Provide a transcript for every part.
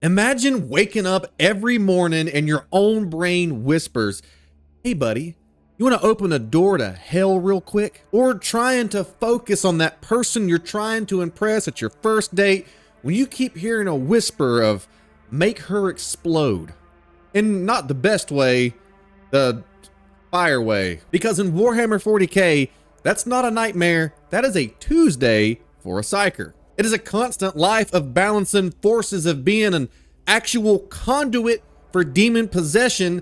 Imagine waking up every morning and your own brain whispers, "Hey buddy, you want to open a door to hell real quick?" Or trying to focus on that person you're trying to impress at your first date when you keep hearing a whisper of "make her explode." In not the best way, the fire way. Because in Warhammer 40k, that's not a nightmare, that is a Tuesday for a Psyker. It is a constant life of balancing forces, of being an actual conduit for demon possession,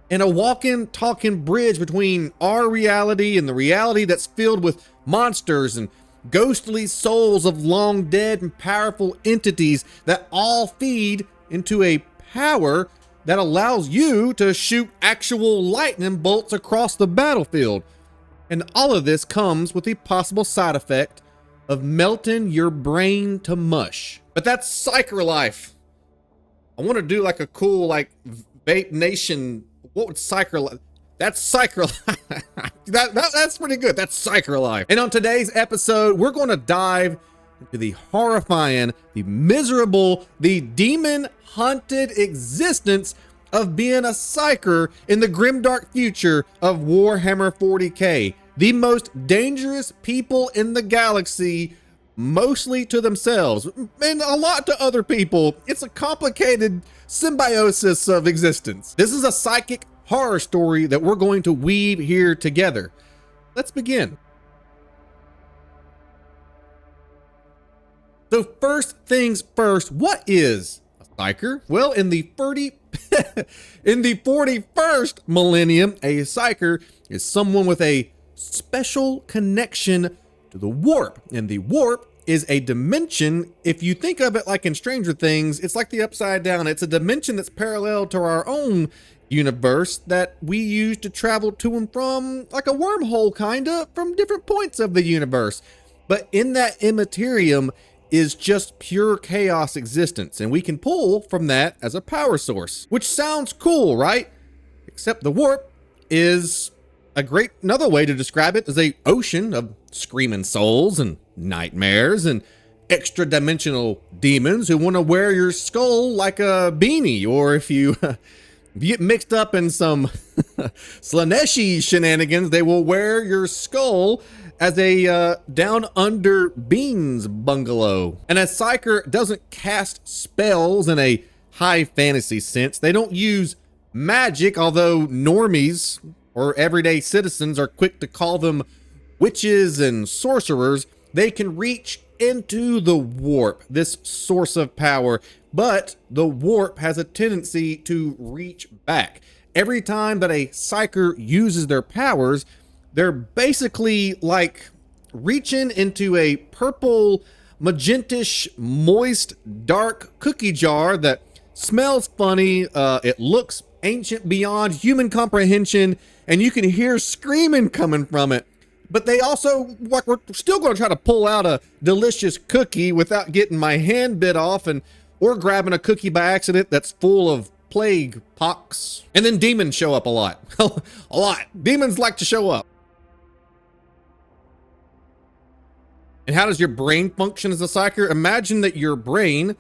and a walking, talking bridge between our reality and the reality that's filled with monsters and ghostly souls of long dead and powerful entities that all feed into a power that allows you to shoot actual lightning bolts across the battlefield. And all of this comes with the possible side effect of melting your brain to mush. But that's Psyker life. I want to do like a cool, like, Vape Nation. What would Psyker life? That's Psyker life. That's pretty good. That's Psyker life. And on today's episode, we're going to dive into the horrifying, the miserable, the demon-hunted existence of being a Psyker in the grimdark future of Warhammer 40k. The most dangerous people in the galaxy, mostly to themselves, and a lot to other people. It's a complicated symbiosis of existence. This is a psychic horror story that we're going to weave here together. Let's begin. So first things first, what is a Psyker? Well, in the 41st millennium, a Psyker is someone with a special connection to the warp. And the warp is a dimension. If you think of it like in Stranger Things, it's like the upside down. It's a dimension that's parallel to our own universe that we use to travel to and from, like a wormhole kind of, from different points of the universe. But in that immaterium is just pure chaos existence, and we can pull from that as a power source, which sounds cool, right? Except the warp is another way to describe it is a ocean of screaming souls and nightmares and extra dimensional demons who want to wear your skull like a beanie, or if you get mixed up in some Slaneshi shenanigans, they will wear your skull as a down under beans bungalow. And a Psyker doesn't cast spells in a high fantasy sense. They don't use magic, although normies or everyday citizens are quick to call them witches and sorcerers. They can reach into the warp, this source of power, but the warp has a tendency to reach back. Every time that a Psyker uses their powers, they're basically like reaching into a purple, magentish, moist, dark cookie jar that smells funny. It looks ancient beyond human comprehension, and you can hear screaming coming from it. But they also, like, we're still going to try to pull out a delicious cookie without getting my hand bit off or grabbing a cookie by accident that's full of plague pox. And then demons show up a lot. A lot. Demons like to show up. And how does your brain function as a Psyker? Imagine that your brain,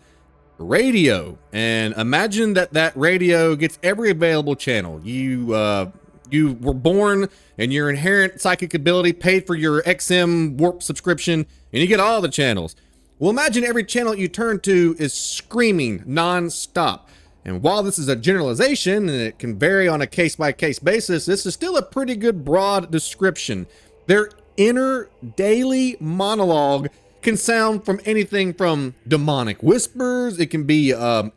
radio, and imagine that that radio gets every available channel. You were born and your inherent psychic ability paid for your XM warp subscription, and you get all the channels. Well, imagine every channel you turn to is screaming non-stop. And while this is a generalization and it can vary on a case-by-case basis, this is still a pretty good broad description. Their inner daily monologue can sound from anything from demonic whispers, it can be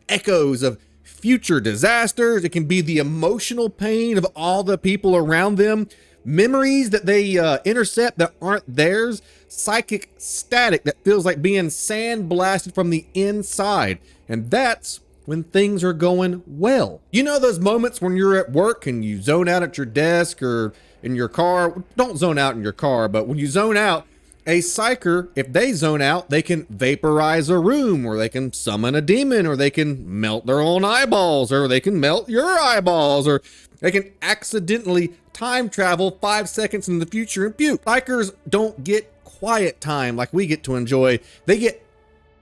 echoes of future disasters, it can be the emotional pain of all the people around them, memories that they intercept that aren't theirs, psychic static that feels like being sandblasted from the inside. And that's when things are going well. You know those moments when you're at work and you zone out at your desk or in your car? Don't zone out in your car, but when you zone out, a Psyker, if they zone out, they can vaporize a room, or they can summon a demon, or they can melt their own eyeballs, or they can melt your eyeballs, or they can accidentally time travel 5 seconds in the future and puke. Psykers don't get quiet time like we get to enjoy. They get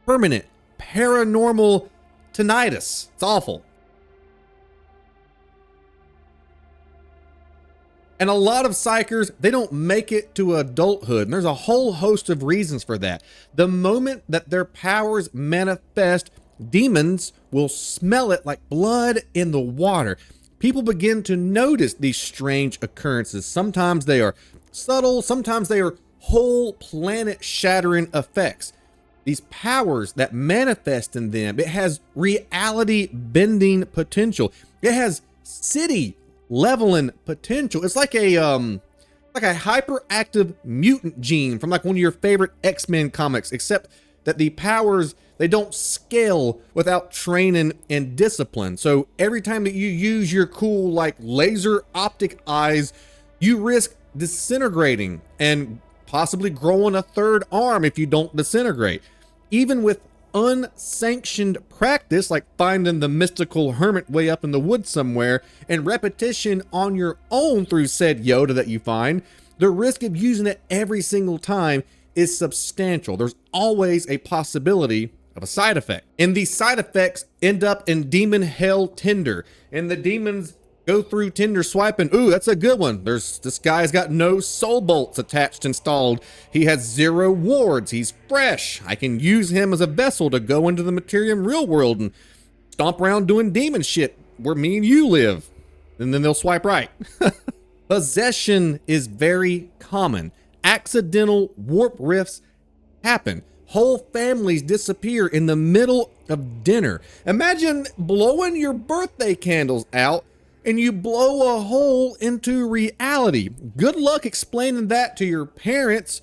permanent, paranormal tinnitus. It's awful. And a lot of psychers, they don't make it to adulthood. And there's a whole host of reasons for that. The moment that their powers manifest, demons will smell it like blood in the water. People begin to notice these strange occurrences. Sometimes they are subtle, sometimes they are whole planet shattering effects. These powers that manifest in them, it has reality bending potential. It has city leveling potential. It's like a hyperactive mutant gene from like one of your favorite X-Men comics, except that the powers, they don't scale without training and discipline. So every time that you use your cool like laser optic eyes, you risk disintegrating and possibly growing a third arm if you don't disintegrate. Even with unsanctioned practice, like finding the mystical hermit way up in the woods somewhere, and repetition on your own through said Yoda that you find, the risk of using it every single time is substantial. There's always a possibility of a side effect. And these side effects end up in demon hell Tinder. And the demons go through Tinder swiping. Ooh, that's a good one. This guy's got no soul bolts attached installed. He has 0 wards. He's fresh. I can use him as a vessel to go into the Imperium real world and stomp around doing demon shit where me and you live. And then they'll swipe right. Possession is very common. Accidental warp rifts happen. Whole families disappear in the middle of dinner. Imagine blowing your birthday candles out and you blow a hole into reality. Good luck explaining that to your parents,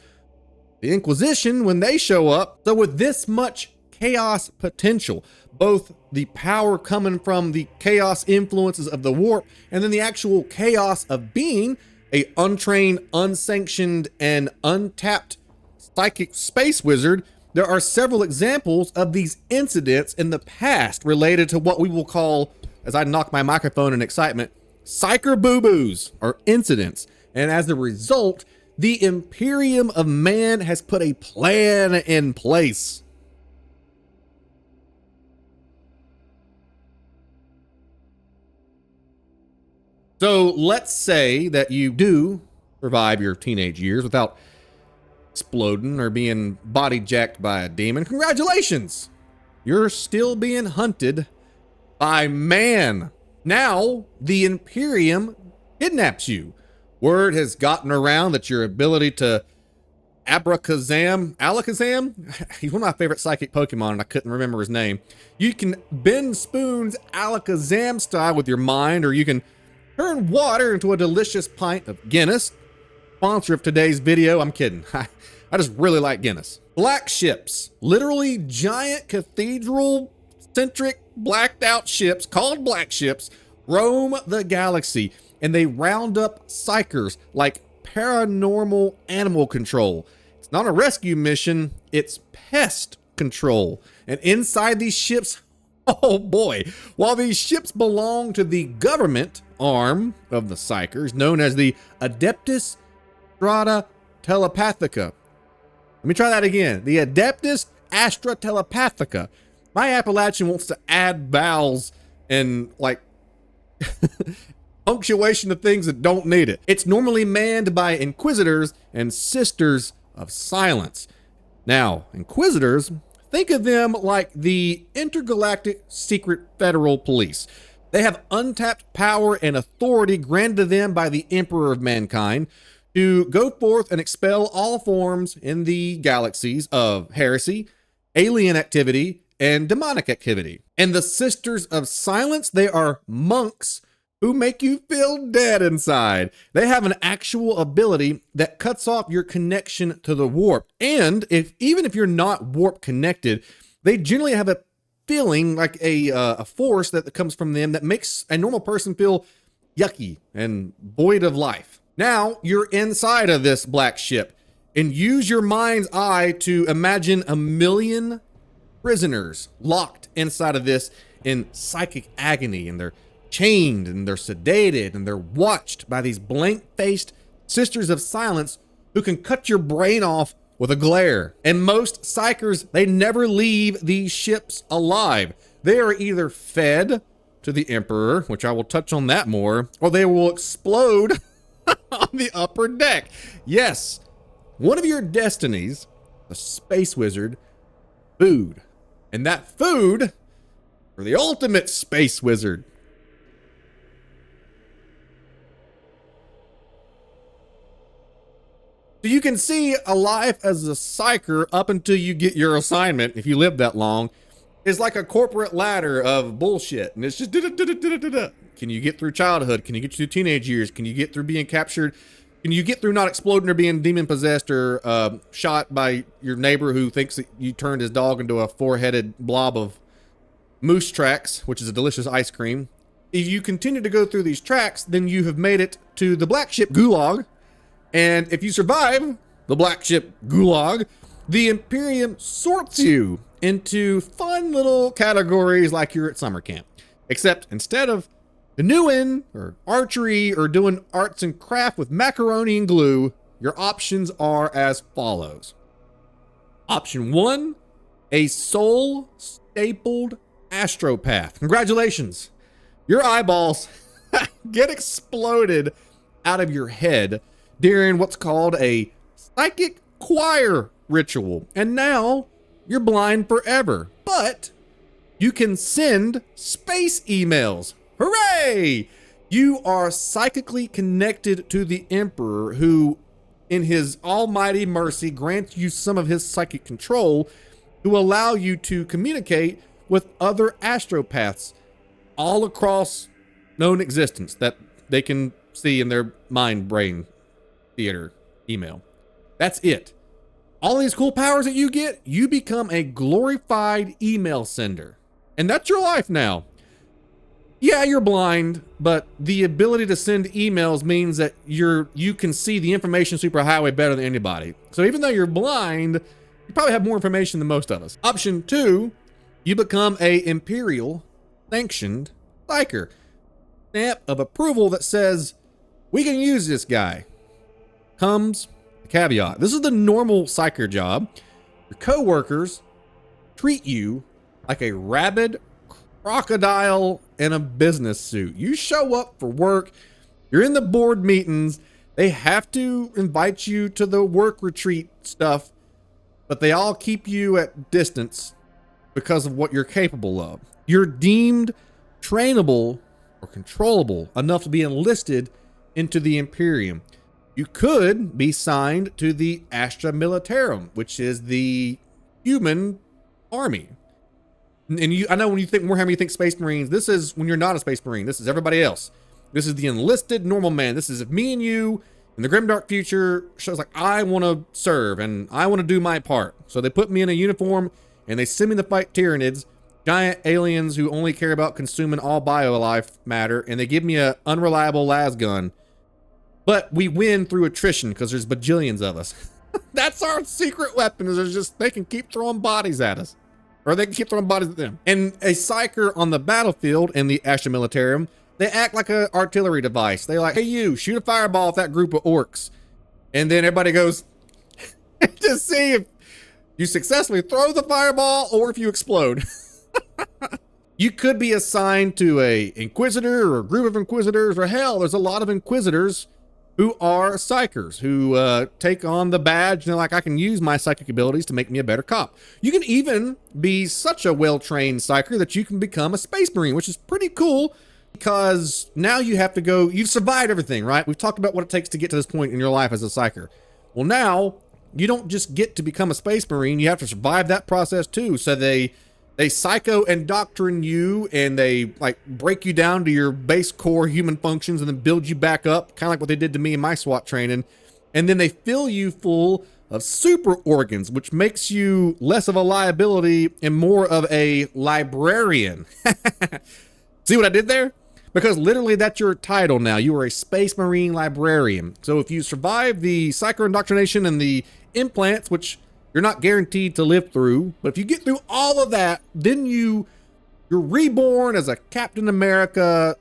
the Inquisition, when they show up. So with this much chaos potential, both the power coming from the chaos influences of the warp, and then the actual chaos of being a untrained, unsanctioned, and untapped psychic space wizard, there are several examples of these incidents in the past related to what we will call, as I knock my microphone in excitement, psyker boo-boos or incidents. And as a result, the Imperium of Man has put a plan in place. So let's say that you do survive your teenage years without exploding or being body jacked by a demon. Congratulations! You're still being hunted by man. Now the Imperium kidnaps you. Word has gotten around that your ability to Alakazam, he's one of my favorite psychic Pokemon and I couldn't remember his name. You can bend spoons Alakazam style with your mind, or you can turn water into a delicious pint of Guinness. Sponsor of today's video. I'm kidding. I just really like Guinness. Black ships, literally giant cathedral-centric blacked out ships called black ships, roam the galaxy, and they round up psychers like paranormal animal control. It's not a rescue mission, it's pest control. And inside these ships, oh boy, while these ships belong to the government arm of the psychers, known as the Adeptus Telepathica. Let me try that again. The Adeptus Astra Telepathica. My Appalachian wants to add vowels and like punctuation to things that don't need it. It's normally manned by Inquisitors and Sisters of Silence. Now, Inquisitors, think of them like the intergalactic secret federal police. They have untapped power and authority granted to them by the Emperor of Mankind to go forth and expel all forms in the galaxies of heresy, alien activity, and demonic activity. And the Sisters of Silence, they are monks who make you feel dead inside. They have an actual ability that cuts off your connection to the warp. And even if you're not warp connected, they generally have a feeling like a force that comes from them that makes a normal person feel yucky and void of life. Now you're inside of this black ship, and use your mind's eye to imagine 1 million prisoners locked inside of this in psychic agony, and they're chained and they're sedated and they're watched by these blank-faced Sisters of Silence who can cut your brain off with a glare. And most psychers, they never leave these ships alive. They are either fed to the Emperor, which I will touch on that more, or they will explode on the upper deck. Yes, one of your destinies, a space wizard, food. And that food for the ultimate space wizard. So you can see a life as a psyker up until you get your assignment, if you live that long, is like a corporate ladder of bullshit. And it's just da-da-da-da-da-da-da. Can you get through childhood? Can you get through teenage years? Can you get through being captured? Can you get through not exploding or being demon possessed or shot by your neighbor who thinks that you turned his dog into a four-headed blob of moose tracks, which is a delicious ice cream? If you continue to go through these tracks, then you have made it to the black ship Gulag. And if you survive the black ship Gulag, the Imperium sorts you into fun little categories like you're at summer camp. Except instead of canoeing or archery or doing arts and craft with macaroni and glue, your options are as follows. Option 1, a soul stapled Astropath. Congratulations. Your eyeballs get exploded out of your head during what's called a psychic choir ritual. And now you're blind forever, but you can send space emails. Hooray! You are psychically connected to the Emperor, who in his almighty mercy grants you some of his psychic control to allow you to communicate with other astropaths all across known existence that they can see in their mind brain theater email. That's it. All these cool powers that you get, you become a glorified email sender. And that's your life now. Yeah, you're blind, but the ability to send emails means that you can see the information superhighway better than anybody. So even though you're blind, you probably have more information than most of us. Option 2, you become a Imperial Sanctioned Psyker. Stamp of approval that says, we can use this guy. Comes a caveat. This is the normal psyker job. Your co-workers treat you like a rabid crocodile in a business suit. You show up for work, you're in the board meetings, they have to invite you to the work retreat stuff, but they all keep you at distance because of what you're capable of. You're deemed trainable or controllable enough to be enlisted into the Imperium. You could be signed to the Astra Militarum, which is the human army. And I know when you think Warhammer, you think Space Marines. This is when you're not a Space Marine. This is everybody else. This is the enlisted normal man. This is if me and you in the grimdark future shows like, I want to serve and I want to do my part. So they put me in a uniform and they send me to fight Tyranids, giant aliens who only care about consuming all bio-life matter, and they give me a unreliable las gun. But we win through attrition because there's bajillions of us. That's our secret weapon, is there's just, they can keep throwing bodies at us. Or they can keep throwing bodies at them. And a psyker on the battlefield in the Astra Militarum, they act like an artillery device. They're like, hey you, shoot a fireball at that group of orcs. And then everybody goes, to see if you successfully throw the fireball or if you explode. You could be assigned to a Inquisitor or a group of Inquisitors, or hell, there's a lot of Inquisitors who are psychers, who take on the badge and they're like, I can use my psychic abilities to make me a better cop. You can even be such a well-trained psyker that you can become a Space Marine, which is pretty cool because now you have to go, you've survived everything, right? We've talked about what it takes to get to this point in your life as a psyker. Well, now you don't just get to become a Space Marine, you have to survive that process too. So they psycho indoctrinate you and they like break you down to your base core human functions and then build you back up, kind of like what they did to me in my SWAT training. And then they fill you full of super organs, which makes you less of a liability and more of a librarian. See what I did there? Because literally that's your title now. You are a Space Marine librarian. So if you survive the psycho indoctrination and the implants, which you're not guaranteed to live through, but if you get through all of that, then you're reborn as a Captain America,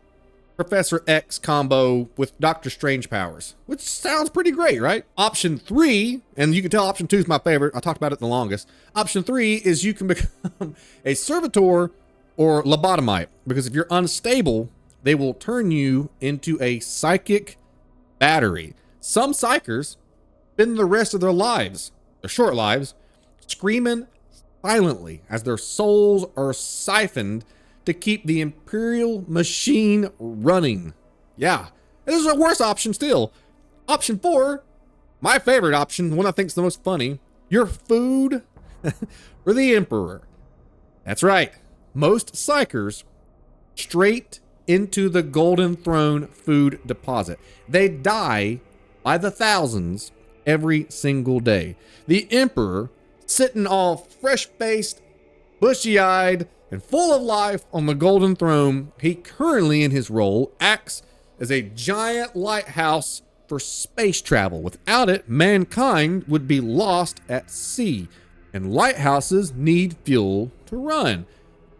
Professor X combo with Doctor Strange powers, which sounds pretty great, right? Option 3, and you can tell option 2 is my favorite. I talked about it the longest. Option 3 is you can become a servitor or lobotomite, because if you're unstable, they will turn you into a psychic battery. Some psykers spend the rest of their lives, their short lives, screaming silently as their souls are siphoned to keep the Imperial machine running. Yeah, this is a worse option still. Option 4, my favorite option, the one I think is the most funny, your food for the Emperor. That's right, most psykers straight into the Golden Throne food deposit. They die by the thousands every single day. The Emperor, sitting all fresh-faced, bushy-eyed, and full of life on the Golden Throne, he currently in his role acts as a giant lighthouse for space travel. Without it, mankind would be lost at sea, and lighthouses need fuel to run.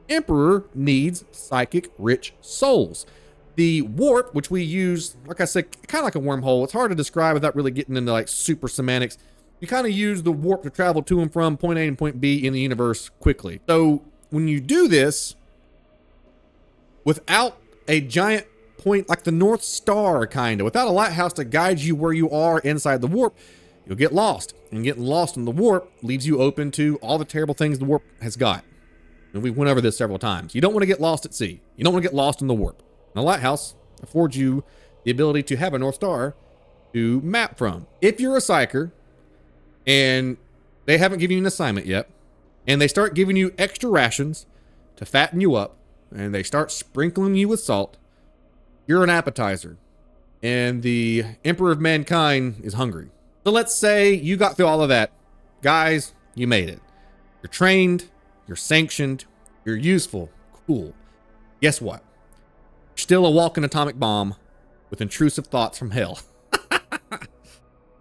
Emperor needs psychic-rich souls. The warp, which we use, like I said, kind of like a wormhole. It's hard to describe without really getting into like super semantics. You kind of use the warp to travel to and from point A and point B in the universe quickly. So when you do this without a giant point like the North Star, kind of, without a lighthouse to guide you where you are inside the warp, you'll get lost. And getting lost in the warp leaves you open to all the terrible things the warp has got. And we went over this several times. You don't want to get lost at sea. You don't want to get lost in the warp. And a lighthouse affords you the ability to have a North Star to map from. If you're a psyker and they haven't given you an assignment yet, and they start giving you extra rations to fatten you up, and they start sprinkling you with salt, you're an appetizer. And the Emperor of Mankind is hungry. So let's say you got through all of that. Guys, you made it. You're trained, you're sanctioned, you're useful. Cool. Guess what? You're still a walking atomic bomb with intrusive thoughts from hell.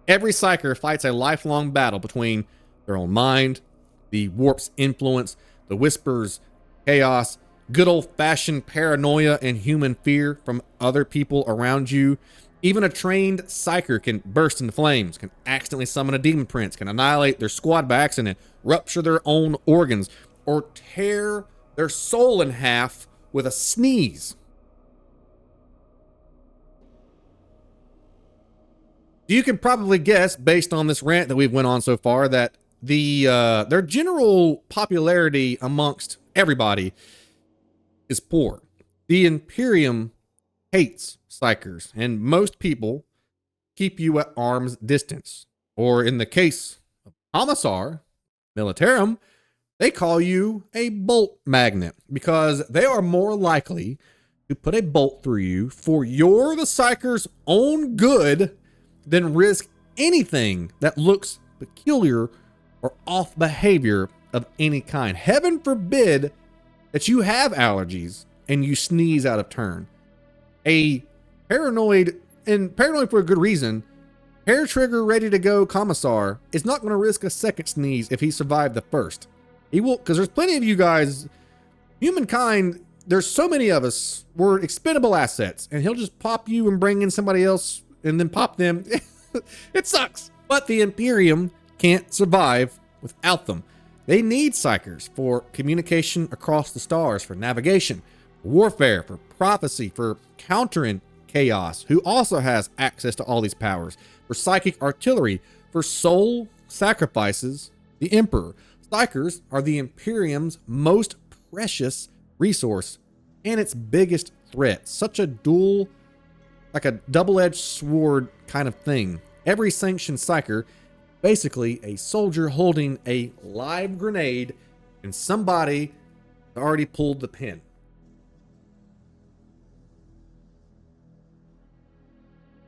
Every psyker fights a lifelong battle between their own mind, the warp's influence, the whispers, chaos, good old-fashioned paranoia and human fear from other people around you. Even a trained psyker can burst into flames, can accidentally summon a demon prince, can annihilate their squad by accident, rupture their own organs, or tear their soul in half with a sneeze. You can probably guess, based on this rant that we've went on so far, that their general popularity amongst everybody is poor. The Imperium hates psykers, and most people keep you at arm's distance. Or in the case of Commissar Militarum, they call you a bolt magnet, because they are more likely to put a bolt through you for the psyker's own good than risk anything that looks peculiar or off behavior of any kind. Heaven forbid that you have allergies and you sneeze out of turn. A paranoid for a good reason, hair trigger ready to go Commissar is not going to risk a second sneeze if he survived the first. He will, because there's plenty of you guys, humankind, there's so many of us, we're expendable assets, and he'll just pop you and bring in somebody else and then pop them. It sucks. But the Imperium can't survive without them. They need psykers for communication across the stars, for navigation, for warfare, for prophecy, for countering chaos, who also has access to all these powers, for psychic artillery, for soul sacrifices, the Emperor. Psykers are the Imperium's most precious resource and its biggest threat. Such a dual, like a double-edged sword kind of thing. Every sanctioned psyker, basically a soldier holding a live grenade, and somebody already pulled the pin.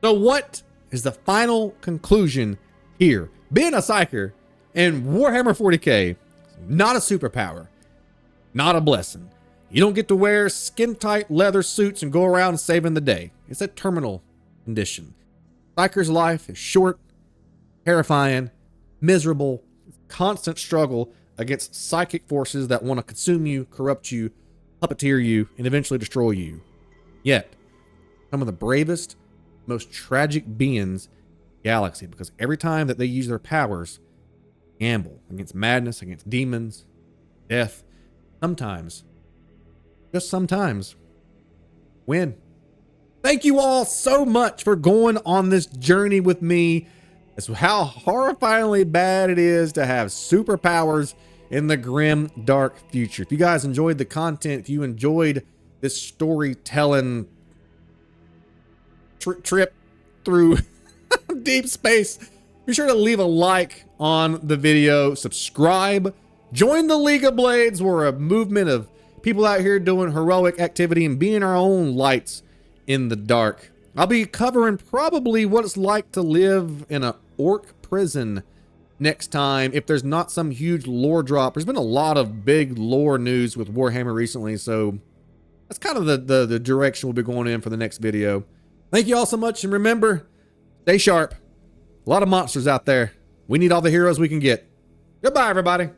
So what is the final conclusion here? Being a psyker in Warhammer 40k, not a superpower, not a blessing. You don't get to wear skin-tight leather suits and go around saving the day. It's a terminal condition. Psyker's life is short, terrifying, miserable, constant struggle against psychic forces that want to consume you, corrupt you, puppeteer you, and eventually destroy you. Yet, some of the bravest, most tragic beings in the galaxy, because every time that they use their powers, gamble against madness, against demons, death, sometimes just sometimes win. Thank you all so much for going on this journey with me. It's how horrifyingly bad it is to have superpowers in the grim, dark future. If you guys enjoyed the content, if you enjoyed this storytelling trip through deep space, be sure to leave a like on the video, subscribe, join the League of Blades. We're a movement of people out here doing heroic activity and being our own lights in the dark. I'll be covering probably what it's like to live in an orc prison next time, if there's not some huge lore drop. There's been a lot of big lore news with Warhammer recently, so that's kind of the direction we'll be going in for the next video. Thank you all so much, and remember, stay sharp. A lot of monsters out there. We need all the heroes we can get. Goodbye, everybody.